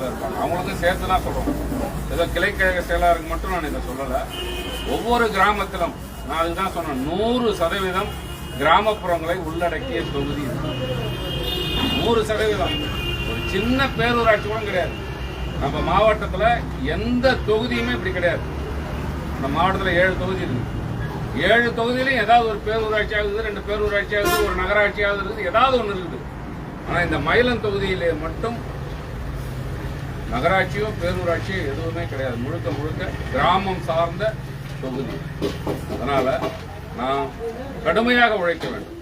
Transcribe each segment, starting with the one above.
பகுதியில் இருப்பாங்க, அவங்களுக்கும் சேர்த்து தான் சொல்கிறோம். ஏதோ கிளைக்கழக செயலாளருக்கு மட்டும் நான் இதை சொல்லலை. ஒவ்வொரு கிராமத்திலும் நான் அதுதான் சொன்னேன், 100% கிராமப்புறங்களை உள்ளடக்கிய தொகுதி 100%. ஒரு சின்ன பேரூராட்சி கூட கிடையாது நம்ம மாவட்டத்தில். எந்த தொகுதியுமே இப்படி கிடையாது. நம்ம மாவட்டத்தில் 7 தொகுதி இருக்குது. 7 தொகுதியிலையும் ஏதாவது ஒரு பேரூராட்சி ஆகுது, 2 பேரூராட்சி ஆகுது, ஒரு நகராட்சி ஆகுது இருக்குது, ஏதாவது ஒன்று இருக்குது. ஆனால் இந்த மயிலம் தொகுதியிலே மட்டும் நகராட்சியோ பேரூராட்சியோ எதுவுமே கிடையாது. முழுக்க முழுக்க கிராமம் சார்ந்த தொகுதி. அதனால நான் கடுமையாக உழைக்க வேண்டும்.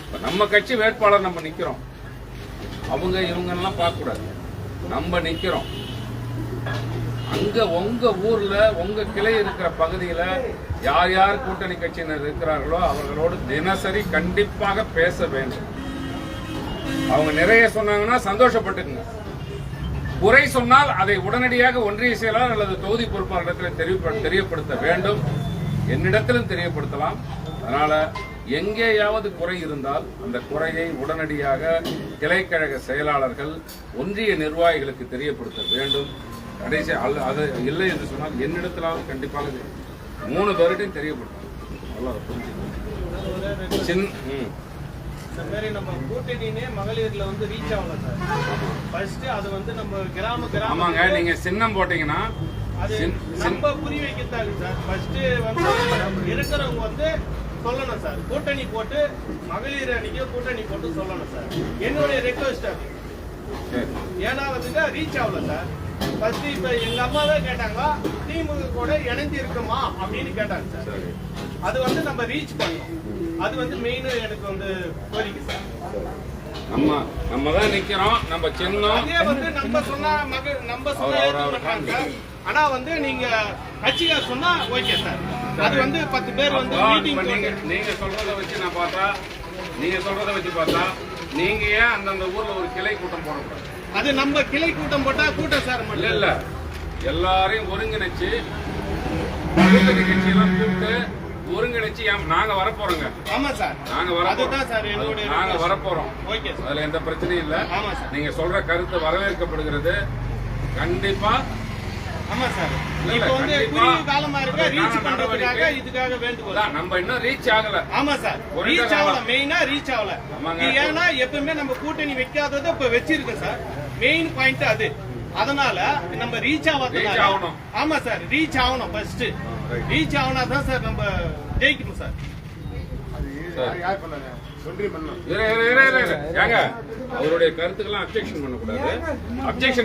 இப்போ நம்ம கட்சி வேட்பாளர் நம்ம நிற்கிறோம், அவங்க இவங்கெல்லாம் பார்க்கக்கூடாது. நம்ம நிற்கிறோம். அங்க உங்க ஊர்ல உங்க கிளை இருக்கிற பகுதியில யார் யார் கூட்டணி கட்சியினர் இருக்கிறார்களோ அவர்களோடு தினசரி கண்டிப்பாக பேச வேண்டும். அவங்க நிறைய சொன்னாங்கன்னா சந்தோஷப்பட்டுக்குங்க. குறை சொன்னால் அதை உடனடியாக ஒன்றிய செயலாளர் அல்லது தொகுதி பொறுப்பாளரிடத்தில் தெரியப்படுத்த வேண்டும். என்னிடத்திலும் தெரியப்படுத்தலாம். அதனால எங்கேயாவது குறை இருந்தால் அந்த குறையை உடனடியாக கிளைக்கழக செயலாளர்கள் ஒன்றிய நிர்வாகிகளுக்கு தெரியப்படுத்த வேண்டும். கடைசி அது இல்லை என்று சொன்னால் என்னிடத்திலாவது கண்டிப்பாக 3 பேர்கிட்டையும் தெரியப்படுத்தணும். இந்த மாதிரி நம்ம கூட்டணினே மகளிர்ல வந்து ரீச் ஆகல சார். ஃபர்ஸ்ட் அது வந்து நம்ம கிராம ஆமாங்க, நீங்க சின்னம் போட்டீங்கன்னா அது நம்ம புரிய வைக்கத்தாங்க சார். ஃபர்ஸ்ட் வந்து இருக்கிறவங்க வந்து சொல்லணும் சார், கூட்டணி போட்டு மகளிர் அணிக்கு கூட்டணி போட்டு சொல்லணும் சார். என்னுடைய ரெக்வஸ்ட் அது. ஏன்னா வந்துட்டு ரீச் ஆகல சார். ஃபர்ஸ்ட் இப்ப எங்க அம்மா தான் கேட்டாங்க, திமுக கூட இணைஞ்சு இருக்குமா அப்படின்னு கேட்டாங்க சார். அது வந்து நம்ம ரீச் பண்ணோம். அது வந்து மெயின் எனக்கு வந்து கோரிக்கை சார். நம்ம தான் நிக்கிறோம், நம்ம சின்னம் அதே வந்து நம்ம சொன்னா ஆனா வந்து நீங்க கட்சிக்கார சொன்னா ஓகே சார். அது வந்து 10 பேர் வந்து மீட்டிங் நீங்க சொல்றத வச்சு நான் பார்த்தா, நீங்க சொல்றத வச்சு பார்த்தா நீங்க ஏன் அந்தந்த ஊர்ல ஒரு கிளை கூட்டம் போடக்கூடாது? அது நம்ம கிளை கூட்டம் போட்டா கூட்டம் சார் இல்ல எல்லாரையும் ஒருங்கிணைச்சு கூட்டணி கட்சியெல்லாம் கூப்பிட்டு ஒருங்கிணைச்சு நாங்க வரப்போறோங்க. ஆமா சார், நாங்க வரப்போறோம். ஓகே சார், அதுல எந்த பிரச்சனையும் இல்ல. ஆமா சார், நீங்க சொல்ற கருத்து வரவேற்கப்படுகிறது கண்டிப்பா. ஆமா சார், இப்போ வந்து குறுகிய காலமா இருக்க ரீச் பண்றதுக்காக இதுக்காக வேண்டுகோள். நம்ம இன்னும் ரீச் ஆகல. ஆமா சார், ரீச் ஆகல, மெயினா ரீச் ஆகல. ஏன்னா எப்பவுமே நம்ம கூட்டணி வைக்காததை இப்ப வச்சிருக்கோம் சார். மெயின் பாயிண்ட் அது. அதனால நம்ம ரீச் ஆகணும். ஆமா சார், ரீச் ஆகணும். ஃபர்ஸ்ட் ரீச் ஆகனா தான் சார் நம்ம ஜெயிக்கணும் சார். அவருடைய கருத்துக்கெல்லாம் அப்செக்ஷன்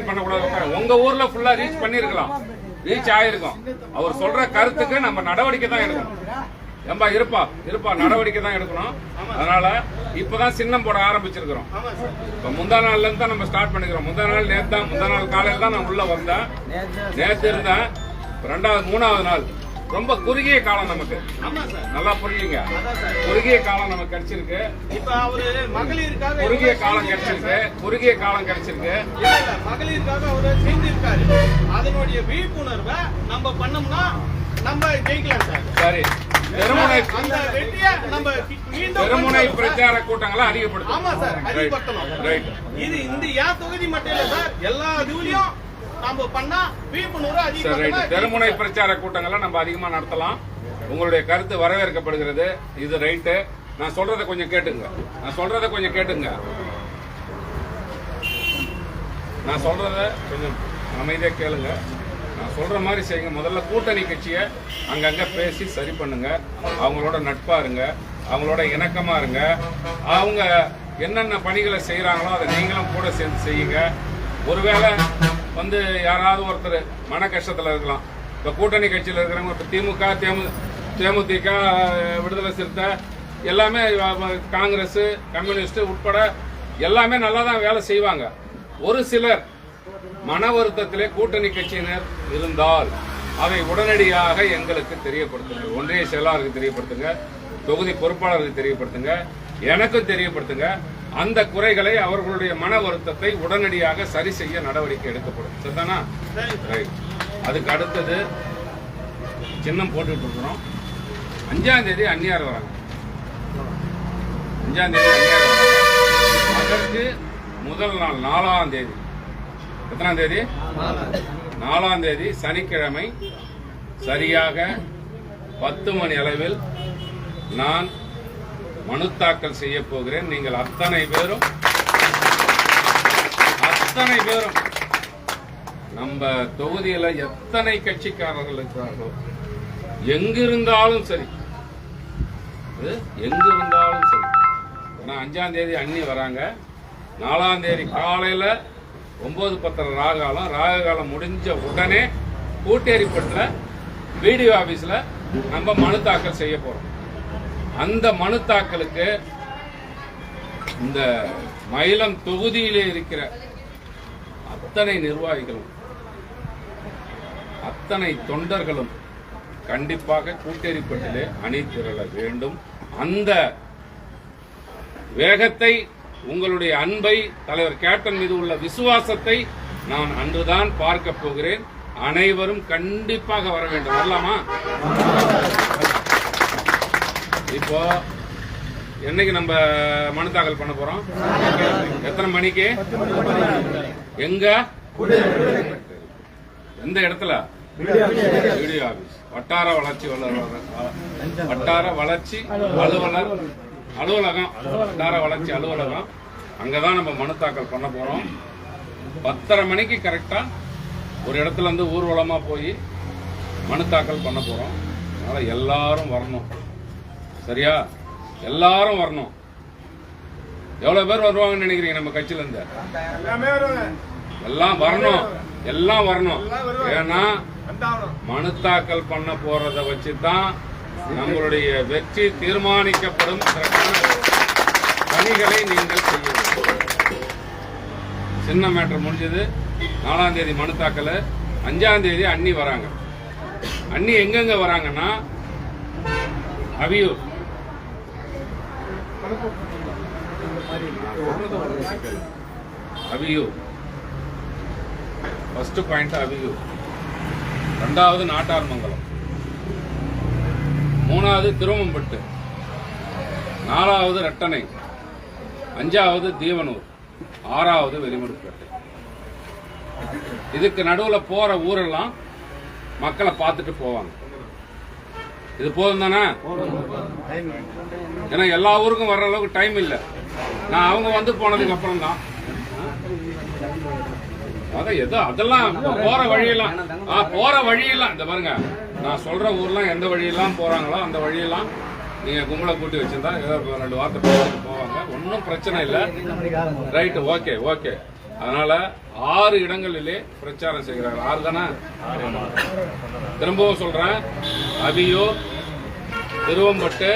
பண்ணக்கூடாது. உங்க ஊர்ல ஃபுல்லா ரீச் பண்ணிருக்கலாம், ரீச் ஆயிருக்கும். அவர் சொல்ற கருத்துக்கு நம்ம நடவடிக்கை தான் எடுக்கணும். ஏம்பா இருப்பா நடவடிக்கை தான் எடுக்கணும். அதனால இப்பதான் சின்னம் போட ஆரம்பிச்சிருக்கிறோம். இப்ப முந்தா நாள்ல இருந்து தான் நம்ம ஸ்டார்ட் பண்ணிக்கிறோம். முந்தா நாள் காலையில தான் நான் உள்ள வந்தேன். நேற்று இருந்தேன். 3வது நாள் ரொம்ப குறுகிய காலம் நமக்கு. நல்லா புரியுங்க, குறுகிய காலம் நமக்கு கிடைச்சிருக்கு. இப்ப அவரு மகளிருக்காக குறுகிய காலம் கிடைச்சிருக்கு. மகளிருக்காக அவரு செஞ்சிருக்காரு. அதனுடைய விழிப்புணர்வை நம்ம பண்ணோம்னா நம்ம ஜெயிக்கலாம் சார். சரி, தெருமுனை பிரச்சார கூட்டங்களை அதிகப்படுத்தும். ஆமா சார், அதிகப்படுத்தணும். இது இந்த தொகுதி மட்டும் இல்ல சார், எல்லா இதுலயும் நம்ம பண்ணா விழிப்புணர்வு அதிகப்படுத்தணும். தெருமுனை பிரச்சார கூட்டங்களை நம்ம அதிகமா நடத்தலாம். உங்களுடைய கருத்து வரவேற்கப்படுகிறது. இது ரைட்டு. நான் சொல்றதை கொஞ்சம் கேட்டுங்க. நான் சொல்றத கொஞ்சம் அமைதியா கேளுங்க. நான் சொல்ற மாதிரி செய்யுங்க. முதல்ல கூட்டணி கட்சியை அங்கங்க பேசி சரி பண்ணுங்க. அவங்களோட நட்பா இருங்க, அவங்களோட இணக்கமா இருங்க. அவங்க என்னென்ன பணிகளை செய்யறாங்களோ அதை நீங்களும் கூட சேர்ந்து செய்யுங்க. ஒருவேளை வந்து யாராவது ஒருத்தர் மன கஷ்டத்துல இருக்கலாம். இப்ப கூட்டணி கட்சியில் இருக்கிறவங்க, இப்ப திமுக, தேமுதிக, விடுதலை சிறுத்தை எல்லாமே, காங்கிரஸ், கம்யூனிஸ்ட் உட்பட எல்லாமே நல்லா தான் வேலை செய்வாங்க. ஒரு சிலர் மன வருத்தத்திலே கூட்டணி கட்சியினர் இருந்தால் அதை உடனடியாக எங்களுக்கு தெரியப்படுத்துங்க. ஒன்றிய செயலாளருக்கு தெரியப்படுத்துங்க, தொகுதி பொறுப்பாளருக்கு தெரியப்படுத்துங்க, எனக்கும் தெரியப்படுத்துங்க. அந்த குறைகளை, அவர்களுடைய மன வருத்தத்தை உடனடியாக சரி செய்ய நடவடிக்கை எடுக்கப்படும். சரிதானா? அதுக்கு அடுத்தது சின்னம் போட்டுட்டு இருக்கிறோம். 5ஆம் தேதி அந்நியார் வராங்க. 5ஆம் தேதி அந்நியார் வராங்க. அதற்கு முதல் நாள் 4ஆம் தேதி எத்தனாம் தேதி? 4ஆம் தேதி சனிக்கிழமை சரியாக 10 மணி அளவில் நான் மனு தாக்கல் செய்ய போகிறேன். நீங்கள் அத்தனை பேரும் நம்ம தொகுதியில எத்தனை கட்சிக்காரர்கள் இருக்கிறார்களோ எங்கிருந்தாலும் சரி, எங்கிருந்தாலும் சரி. ஏன்னா 5ஆம் தேதி அண்ணி வராங்க, 4ஆம் தேதி காலையில 9:10 ராககாலம் முடிஞ்ச உடனே கூட்டேரிப்பட்டுல பிடிஓ ஆபீஸ்ல நம்ம மனு தாக்கல் செய்ய போறோம். அந்த மனு தாக்கலுக்கு இந்த மயிலம் தொகுதியிலே இருக்கிற அத்தனை நிர்வாகிகளும் அத்தனை தொண்டர்களும் கண்டிப்பாக கூட்டேரிப்பட்டிலே அணி திரள வேண்டும். அந்த வேகத்தை, உங்களுடைய அன்பை, தலைவர் கேப்டன் மீது உள்ள விசுவாசத்தை நான் அன்றுதான் பார்க்க போகிறேன். அனைவரும் கண்டிப்பாக வர வேண்டும். வரலாமா? இப்போ என்னைக்கு நம்ம மனு தாக்கல் பண்ண போறோம்? எத்தனை மணிக்கு? எங்க? எந்த இடத்துல? பிடிஓ ஆபீஸ், வட்டார வளர்ச்சி அலுவலகம், வட்டார வளர்ச்சி அலுவலகம். அங்கதான் நம்ம மனு தாக்கல் பண்ண போறோம். 10:30 மணிக்கு கரெக்டா ஒரு இடத்துல இருந்து ஊர்வலமா போய் மனு தாக்கல் பண்ண போறோம். அதனால எல்லாரும் வரணும். சரியா? எல்லாரும் வரணும். எவ்வளவு பேர் வருவாங்கன்னு நினைக்கிறீங்க நம்ம கட்சியில இருந்து? எல்லாம் வரணும், எல்லாம் வரணும். ஏன்னா மனு தாக்கல் பண்ண போறத வச்சுதான் நம்மளுடைய வெற்றி தீர்மானிக்கப்படும். பணிகளை நீங்கள் செய்ய வேண்டும். சின்ன மேட்டர் முடிஞ்சது. 4ஆம் தேதி மனு தாக்கல், 5ஆம் தேதி அண்ணி வராங்க. அண்ணி எங்கெங்க வராங்கன்னா அவியூர், ஃபர்ஸ்ட் பாயிண்ட் அவியூர், 2வது நாட்டார்மங்கலம், 3வது திருவம்பட்டு, 4வது ரெட்டனை, 5வது தீவனூர், 6வது வெளிமடுப்பேட்டை. இதுக்கு நடுவில் போற ஊரெல்லாம் மக்களை பார்த்துட்டு போவாங்க. இது போதும் தானே? ஏன்னா எல்லா ஊருக்கும் வர்ற அளவுக்கு டைம் இல்லை. நான் அவங்க வந்து போனதுக்கு அப்புறம் தான் அதெல்லாம் போற வழியெல்லாம் இந்த பாருங்க, நான் சொல்ற ஊர்லாம் எந்த வழியெல்லாம் போறாங்களோ அந்த வழியெல்லாம் நீங்க கும்பலை கூட்டி வச்சிருந்தா ஏதோ 2 வார்த்தை பேசிட்டு போவாங்க. ஒன்னும் பிரச்சனை இல்லை. Right, okay okay. அதனால 6 இடங்களிலே பிரச்சாரம் செய்கிறார்கள். 6 தானே? திரும்பவும் சொல்றேன், அவியூர், திருவம்பட்டு,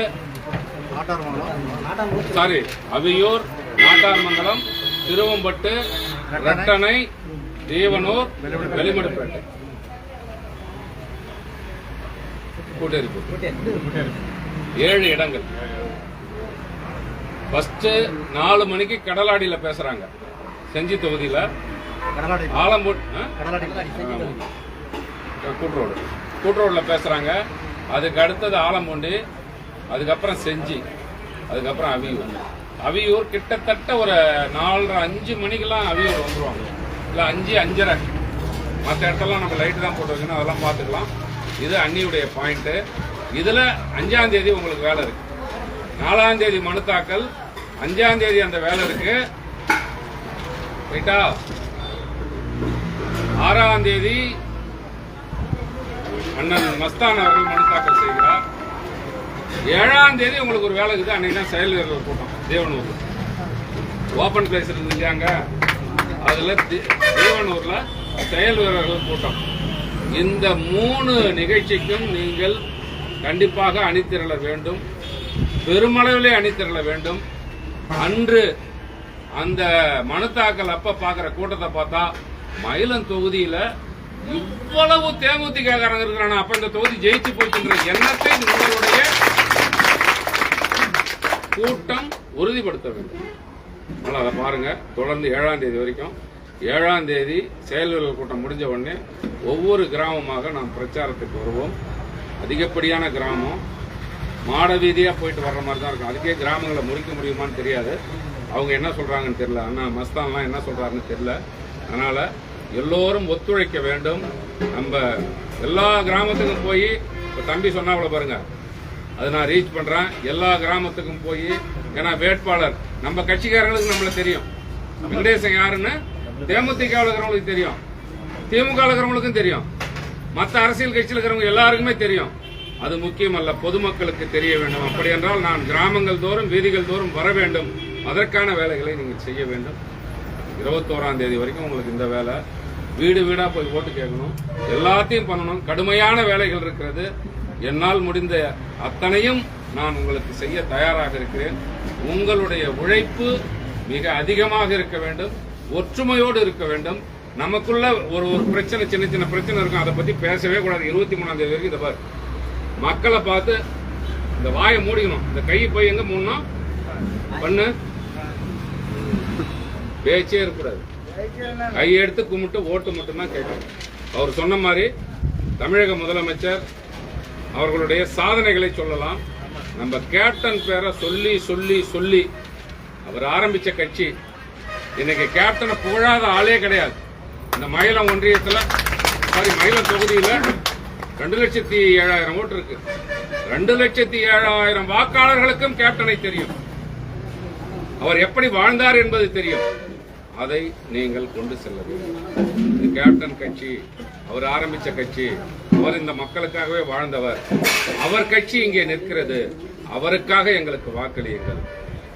அவியூர், நாட்டார்மங்கலம், திருவம்பட்டு, ரெட்டனை, தீவனூர், வெளிமடுப்பேட்டை, கூட்டேரிப்பட்டு. 7 இடங்கள். ஃபர்ஸ்ட் 4 மணிக்கு கடலாடியில பேசுறாங்க. செஞ்சி தொகுதியில கூட்ரோடுல பேசுறாங்க. அதுக்கு அடுத்தது ஆலம்பூண்டி, அதுக்கப்புறம் செஞ்சி, அதுக்கப்புறம் அவியூர். கிட்டத்தட்ட ஒரு 4:30-5 மணிக்கெல்லாம் அவியூர் வந்துருவாங்க. இல்ல 5-5:30. மற்ற இடத்தெல்லாம் நம்ம லைட் தான் போட்டு வைக்கணும், அதெல்லாம் பார்த்துக்கலாம். இது அண்ணியுடைய பாயிண்ட். இதுல 5ஆம் தேதி உங்களுக்கு வேலை இருக்கு. 4ஆம் தேதி மனு தாக்கல், 5ஆம் தேதி அந்த வேலை இருக்கு. ரைட்டா? 6ஆம் தேதி அண்ணன் மஸ்தான் அவர்கள் மனு தாக்கல் செய்கிறார். 7ஆம் தேதி உங்களுக்கு ஒரு வேலை இருக்குது. அன்னைக்கு தான் செயல் வீரர்கள் கூட்டம் தேவனூர், ஓபன் பிளேஸ் இருந்து இல்லையாங்க, அதுல தேவனூர்ல செயல் வீரர்கள் கூட்டம். இந்த 3 நிகழ்ச்சிக்கும் நீங்கள் கண்டிப்பாக அணிதிரள வேண்டும். பெருமளவிலே அணிதிரள வேண்டும். அன்று அந்த மனு தாக்கல் அப்ப பாக்குற கூட்டத்தை பார்த்தா மயிலம் தொகுதியில இவ்வளவு தேமுதிககாரங்க இருக்கிறான, அப்ப இந்த தொகுதி ஜெயிச்சு போச்சுன்ற எண்ணத்தை உங்களுடைய கூட்டம் உறுதிப்படுத்த வேண்டும். அதை பாருங்க. தொடர்ந்து 7ஆம் தேதி வரைக்கும், 7ஆம் தேதி செயல்வீரர்கள் கூட்டம் முடிஞ்ச உடனே ஒவ்வொரு கிராமமாக நாம் பிரச்சாரத்துக்கு வருவோம். அதிகப்படியான கிராமம் மாட வீதியா போயிட்டு வர்ற மாதிரி தான் இருக்கும். அதுக்கே கிராமங்களை முறிக்க முடியுமான்னு தெரியாது. அவங்க என்ன சொல்றாங்கன்னு தெரியல. ஆனா மஸ்தான்லாம் என்ன சொல்றாருன்னு தெரியல. அதனால எல்லோரும் ஒத்துழைக்க வேண்டும். நம்ம எல்லா கிராமத்துக்கும் போய் இப்போ தம்பி சொன்னாவில பாருங்க, அதை நான் ரீச் பண்றேன். எல்லா கிராமத்துக்கும் போய், ஏன்னா வேட்பாளர் நம்ம கட்சிக்காரங்களுக்கு நம்மள தெரியும். வெங்கடேசன் யாருன்னு தேமுதிக இருக்கிறவங்களுக்கு தெரியும், திமுக இருக்கிறவங்களுக்கும் தெரியும், மற்ற அரசியல் கட்சியில் இருக்கிறவங்க எல்லாருக்குமே தெரியும். அது முக்கியமல்ல, பொதுமக்களுக்கு தெரிய வேண்டும். அப்படி என்றால் நான் கிராமங்கள் தோறும் வீதிகள் தோறும் வர வேண்டும். அதற்கான வேலைகளை நீங்கள் செய்ய வேண்டும். 21ஆம் தேதி வரைக்கும் உங்களுக்கு இந்த வேலை. வீடு வீடா போய் ஓட்டு கேட்கணும், எல்லாத்தையும் பண்ணணும். கடுமையான வேலைகள் இருக்கிறது. என்னால் முடிந்த அத்தனையும் நான் உங்களுக்கு செய்ய தயாராக இருக்கிறேன். உங்களுடைய உழைப்பு மிக அதிகமாக இருக்க வேண்டும், ஒற்றுமையோடு இருக்க வேண்டும். நமக்குள்ள ஒரு பிரச்சனை, சின்ன சின்ன பிரச்சனை இருக்கும், அதை பத்தி பேசவே கூடாது. 23ஆம் தேதி வரைக்கும் இதை பாரு, மக்களை பார்த்து இந்த வாயை மூடிக்கணும். இந்த கை போய் எங்க மூடணும் பண்ணு, பேச்சே இருக்கக்கூடாது. கையெடுத்து கும்பிட்டு ஓட்டு மட்டும்தான் கேட்கணும். அவர் சொன்ன மாதிரி தமிழக முதலமைச்சர் அவர்களுடைய சாதனைகளை சொல்லலாம். நம்ம கேப்டன் பேரை சொல்லி சொல்லி சொல்லி அவர் ஆரம்பிச்ச கட்சி இன்னைக்கு கேப்டனை புகழாத ஆளே கிடையாது. இந்த மயிலம் ஒன்றியத்தில், மயிலம் தொகுதியில் 2,07,000 ஓட்டு இருக்கு. 2,07,000 வாக்காளர்களுக்கும் கேப்டனை தெரியும். அவர் எப்படி வாழ்ந்தார் என்பது தெரியும். அதை நீங்கள் கொண்டு செல்ல வேண்டும். இது கேப்டன் கட்சி, அவர் ஆரம்பிச்ச கட்சி. அவர் இந்த மக்களுக்காகவே வாழ்ந்தவர். அவர் கட்சி இங்கே நிற்கிறது. அவருக்காக எங்களுக்கு வாக்களியுங்கள்.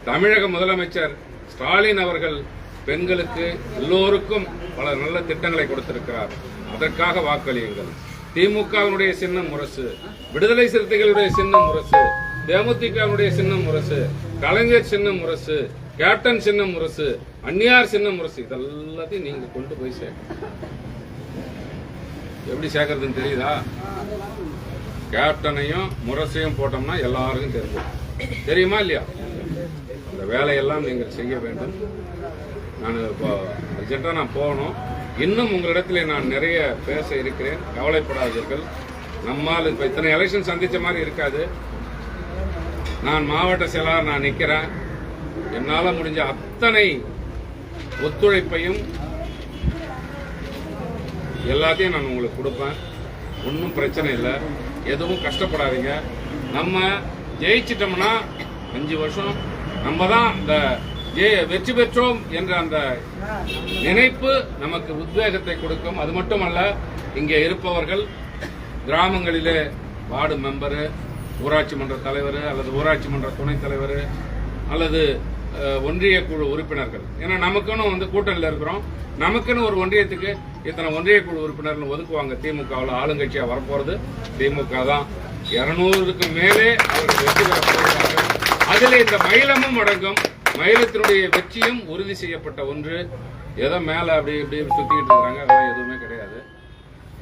தமிழக முதலமைச்சர் ஸ்டாலின் அவர்கள் பெண்களுக்கு எல்லோருக்கும் பல நல்ல திட்டங்களை கொடுத்திருக்கிறார். அதற்காக வாக்களியுங்கள். திமுகவினுடைய சின்னம் முரசு, விடுதலை சிறுத்தைகளுடைய சின்னம் முரசு, தேமுதிகவினுடைய சின்னம் முரசு, கலைஞர் சின்னம் முரசு, கேப்டன் சின்னம் முரசு, அந்நியார் சின்னம் முரசு. இதெல்லாத்தையும் நீங்க கொண்டு போய் சேர்க்க. எப்படி சேர்க்கறதுன்னு தெரியுதா? கேப்டனையும் முரசையும் போட்டோம்னா எல்லாருக்கும் தெரியும். தெரியுமா இல்லையா? இந்த வேலையெல்லாம் நீங்கள் செய்ய வேண்டும். நான் இப்போ அர்ஜென்ட்டா நான் போகணும். இன்னும் உங்களிடத்துல நான் நிறைய பேச இருக்கிறேன். கவலைப்படாதீர்கள். நம்மால் இப்ப இத்தனை எலெக்ஷன் சந்திச்ச மாதிரி இருக்காது. நான் மாவட்ட செயலாளர், நான் நிக்கிறேன். என்னால முடிஞ்ச அத்தனை ஒத்துழைப்பையும் எல்லாத்தையும் நான் உங்களுக்கு கொடுப்பேன். ஒன்றும் பிரச்சனை இல்லை, எதுவும் கஷ்டப்படாதீங்க. நம்ம ஜெயிச்சிட்டோம்னா 5 வருஷம் நம்ம தான் இந்த வெற்றி பெற்றோம் என்ற அந்த நினைப்பு நமக்கு உத்வேகத்தை கொடுக்கும். அது மட்டுமல்ல, இங்கே இருப்பவர்கள் கிராமங்களிலே வார்டு மெம்பரு, ஊராட்சி மன்ற தலைவர் அல்லது ஊராட்சி மன்ற துணைத் தலைவர் அல்லது ஒன்றிய குழு உறுப்பினர்கள், ஏன்னா நமக்குன்னு கூட்டணியில் இருக்கிறோம், நமக்குன்னு ஒரு ஒன்றியத்துக்கு இத்தனை ஒன்றிய குழு உறுப்பினர்கள் ஒதுக்குவாங்க. திமுகவில் ஆளுங்கட்சியா வரப்போறது திமுக தான். 200க்கு மேலே அவர்கள் வெற்றி பெற போகிறார்கள். அதில் இந்த மயிலமும் அடங்கும். மயிலத்தினுடைய வெற்றியும் உறுதி செய்யப்பட்ட ஒன்று. ஏதோ மேல அப்படி இப்படி சுத்திக்கிட்டு இருக்காங்க, அதெல்லாம் எதுவுமே கிடையாது.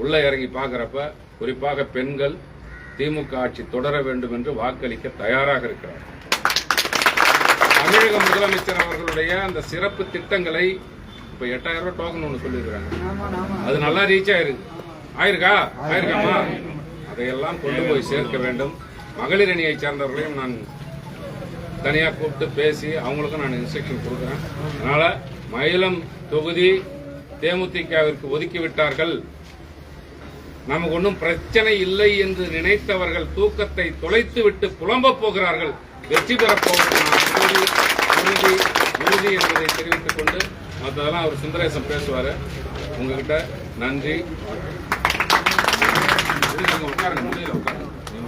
உள்ள இறங்கி பார்க்கிறப்ப குறிப்பாக பெண்கள் திமுக ஆட்சி தொடர வேண்டும் என்று வாக்களிக்க தயாராக இருக்கிறார். தமிழக முதலமைச்சர் அவர்களுடைய அந்த சிறப்பு திட்டங்களை இப்ப 8000 ரூபாய் டோக்கன் ஒன்று சொல்லியிருக்காங்க. அது நல்லா ரீச் ஆயிருக்காமா? அதையெல்லாம் கொண்டு போய் சேர்க்க வேண்டும். மகளிர் அணியை சேர்ந்தவர்களையும் நான் தனியா கூப்பிட்டு பேசி அவங்களுக்கும் நான் இன்ஸ்ட்ரக்ஷன் கொடுக்குறேன். அதனால மயிலம் தொகுதி தேமுதிகவிற்கு ஒதுக்கிவிட்டார்கள், நமக்கு ஒன்றும் பிரச்சனை இல்லை என்று நினைத்தவர்கள் தூக்கத்தை தொலைத்து விட்டு புலம்ப போகிறார்கள். வெற்றி பெறப்போவது உறுதி என்பதை தெரிவித்துக் கொண்டு மற்றதெல்லாம் அவர் சுந்தரேசன் பேசுவாரு. உங்ககிட்ட நன்றி. உட்காருங்க, முடியல உட்காருங்க. நீங்க